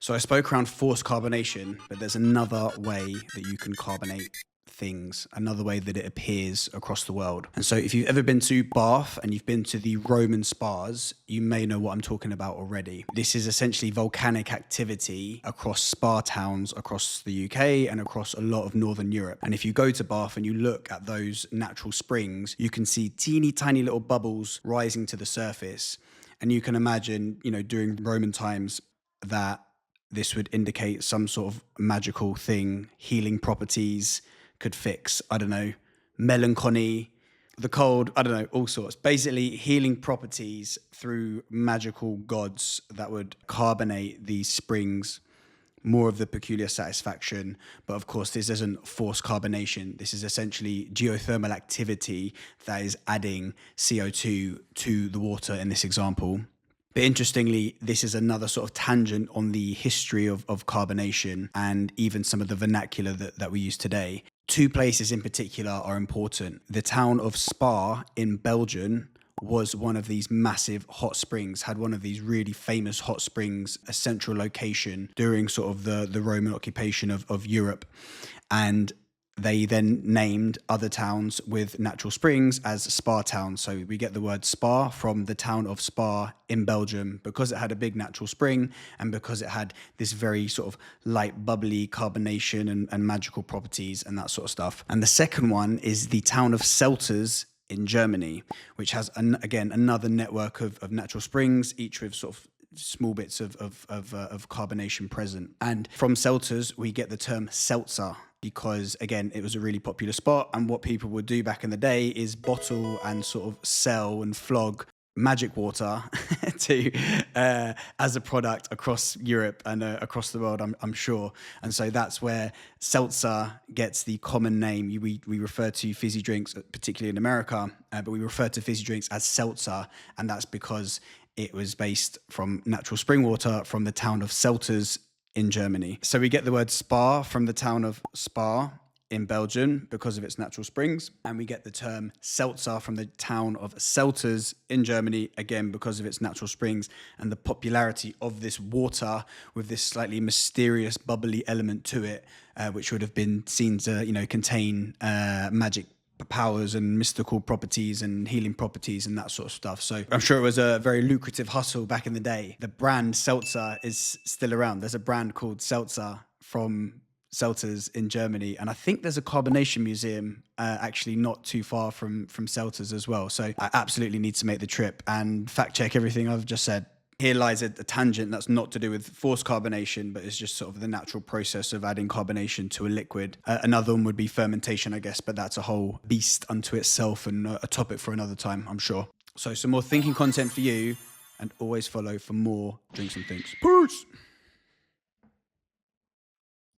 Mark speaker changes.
Speaker 1: So I spoke around forced carbonation, but there's another way that you can carbonate things, another way that it appears across the world. And so if you've ever been to Bath and you've been to the Roman spas, you may know what I'm talking about already. This is essentially volcanic activity across spa towns across the UK and across a lot of Northern Europe. And if you go to Bath and you look at those natural springs, you can see teeny tiny little bubbles rising to the surface. And you can imagine, during Roman times that this would indicate some sort of magical thing, healing properties, could fix, I don't know, melancholy, the cold, I don't know, all sorts. Basically, healing properties through magical gods that would carbonate these springs, more of the peculiar satisfaction. But of course, this isn't forced carbonation. This is essentially geothermal activity that is adding CO2 to the water in this example. But interestingly, this is another sort of tangent on the history of carbonation and even some of the vernacular that we use today. Two places in particular are important. The town of Spa in Belgium was one of these massive hot springs, had one of these really famous hot springs, a central location during sort of the Roman occupation of Europe. And they then named other towns with natural springs as spa towns. So we get the word spa from the town of Spa in Belgium because it had a big natural spring and because it had this very sort of light, bubbly carbonation and magical properties and that sort of stuff. And the second one is the town of Selters in Germany, which has, again, another network of natural springs, each with sort of small bits of carbonation present. And from Selters, we get the term seltzer, because again, it was a really popular spot. And what people would do back in the day is bottle and sort of sell and flog magic water to as a product across Europe and across the world, I'm sure. And so that's where seltzer gets the common name. We refer to fizzy drinks, particularly in America, but we refer to fizzy drinks as seltzer. And that's because it was based from natural spring water from the town of Selters in Germany. So we get the word spa from the town of Spa in Belgium because of its natural springs. And we get the term seltzer from the town of Selters in Germany, again, because of its natural springs and the popularity of this water with this slightly mysterious, bubbly element to it, which would have been seen to, contain magic powers and mystical properties and healing properties and that sort of stuff. So I'm sure it was a very lucrative hustle back in the day. The brand Seltzer is still around. There's a brand called Seltzer from Selters in Germany. And I think there's a carbonation museum actually not too far from Selters as well. So I absolutely need to make the trip and fact check everything I've just said. Here lies a tangent that's not to do with forced carbonation, but it's just sort of the natural process of adding carbonation to a liquid. Another one would be fermentation, I guess, but that's a whole beast unto itself and a topic for another time, I'm sure. So some more thinking content for you, and always follow for more drinks and things. Peace!